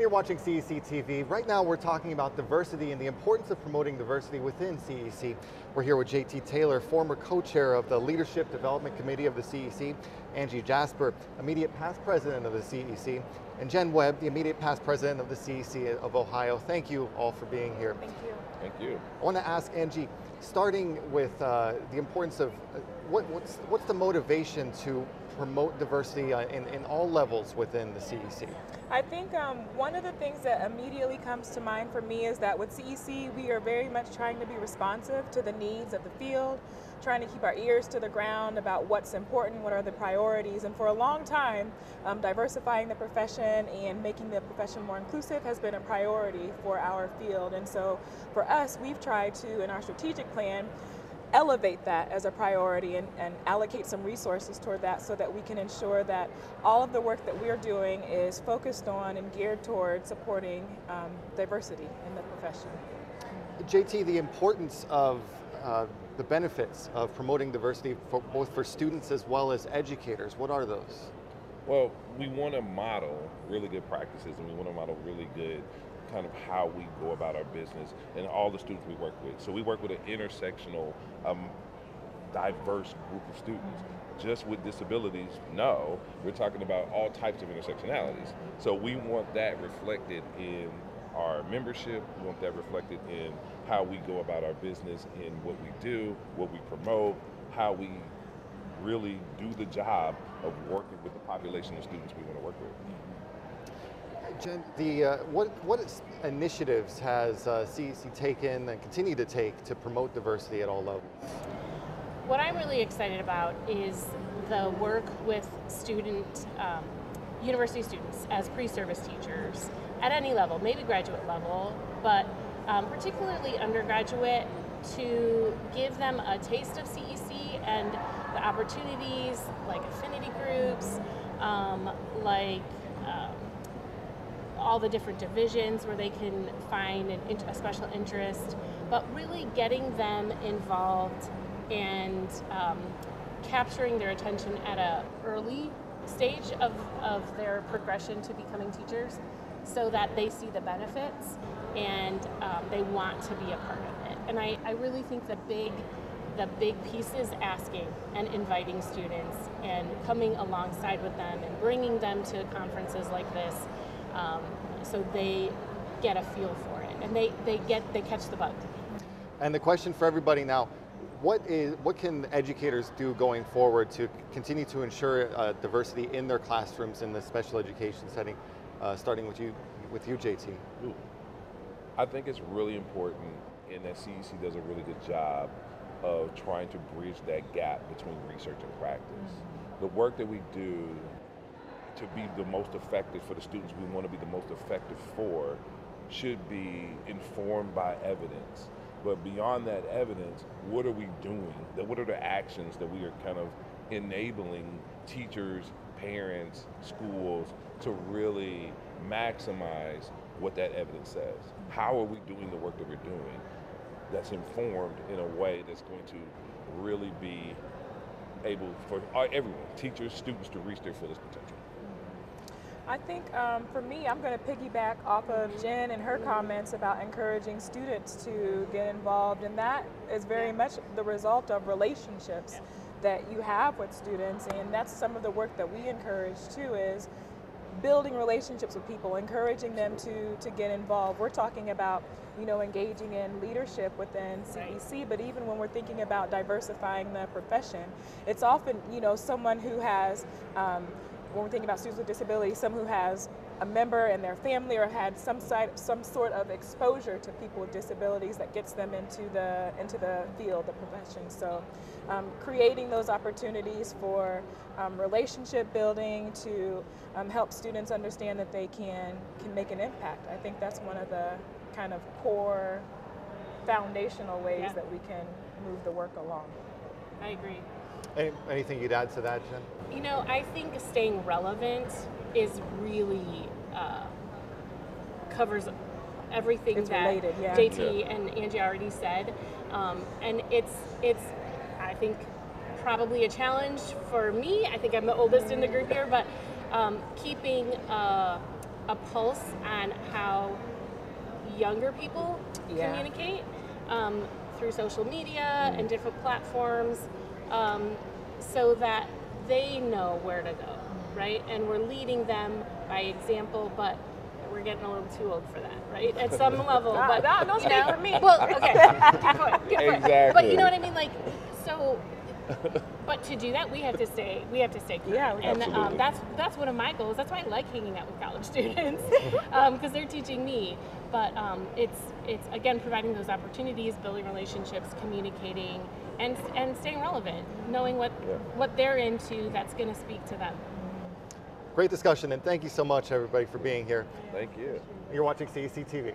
you're watching CEC TV. Right now we're talking about diversity and the importance of promoting diversity within CEC. We're here with JT Taylor, former co-chair of the Leadership Development Committee of the CEC, Angie Jasper, immediate past president of the CEC, and Jen Webb, the immediate past president of the CEC of Ohio. Thank you all for being here. Thank you. Thank you. I want to ask Angie, starting with the importance of what's the motivation to promote diversity in all levels within the CEC? I think one of the things that immediately comes to mind for me is that with CEC, we are very much trying to be responsive to the needs of the field, trying to keep our ears to the ground about what's important, what are the priorities, and for a long time, diversifying the profession and making the profession more inclusive has been a priority for our field. And so for us, we've tried to, in our strategic plan, elevate that as a priority and allocate some resources toward that so that we can ensure that all of the work that we're doing is focused on and geared toward supporting diversity in the profession. JT, the importance of the benefits of promoting diversity both for students as well as educators, what are those? Well, we want to model really good practices, and we want to model really good kind of how we go about our business and all the students we work with. So we work with an intersectional, diverse group of students. Just with disabilities, no, we're talking about all types of intersectionalities. So we want that reflected in our membership, we want that reflected in how we go about our business, in what we do, what we promote, how we really do the job of working with the population of students we want to work with. Jen, what initiatives has CEC taken and continue to take to promote diversity at all levels? What I'm really excited about is the work with university students as pre-service teachers at any level, maybe graduate level, but particularly undergraduate, to give them a taste of CEC and the opportunities like affinity groups, all the different divisions where they can find a special interest, but really getting them involved and capturing their attention at an early stage of their progression to becoming teachers so that they see the benefits and they want to be a part of it. And I really think the big piece is asking and inviting students and coming alongside with them and bringing them to conferences like this, so they get a feel for it and they catch the bug. And the question for everybody now, what can educators do going forward to continue to ensure diversity in their classrooms in the special education setting, starting with you, JT? Ooh. I think it's really important, and that CEC does a really good job of trying to bridge that gap between research and practice. The work that we do to be the most effective for the students we want to be the most effective for should be informed by evidence. But beyond that evidence, what are we doing? What are the actions that we are kind of enabling teachers, parents, schools to really maximize what that evidence says? How are we doing the work that we're doing that's informed in a way that's going to really be able for everyone, teachers, students, to reach their fullest potential? I think for me, I'm going to piggyback off of Jen and her comments about encouraging students to get involved, and that is very much the result of relationships that you have with students, and that's some of the work that we encourage too, is building relationships with people, encouraging them to get involved. We're talking about, engaging in leadership within CEC, but even when we're thinking about diversifying the profession, it's often, someone who has, when we're thinking about students with disabilities, someone who has a member in their family or had some sort of exposure to people with disabilities that gets them into the field, the profession. So creating those opportunities for relationship building to help students understand that they can make an impact. I think that's one of the kind of core foundational ways that we can move the work along. I agree. Anything you'd add to that, Jen? I think staying relevant is really covers everything it's that related, JT and Angie already said, and it's I think probably a challenge for me. I think I'm the oldest in the group here, but keeping a pulse on how younger people communicate through social media and different platforms, so that they know where to go, right? And we're leading them by example, but we're getting a little too old for that, right? At some level, but don't speak for me. Well, okay, good point. Exactly. But you know what I mean, like, so. But to do that, we have to stay current. Yeah, and absolutely. that's one of my goals. That's why I like hanging out with college students, because they're teaching me. But it's again providing those opportunities, building relationships, communicating, and staying relevant, knowing what they're into that's going to speak to them. Great discussion, and thank you so much, everybody, for being here. Thank you. You're watching CEC TV.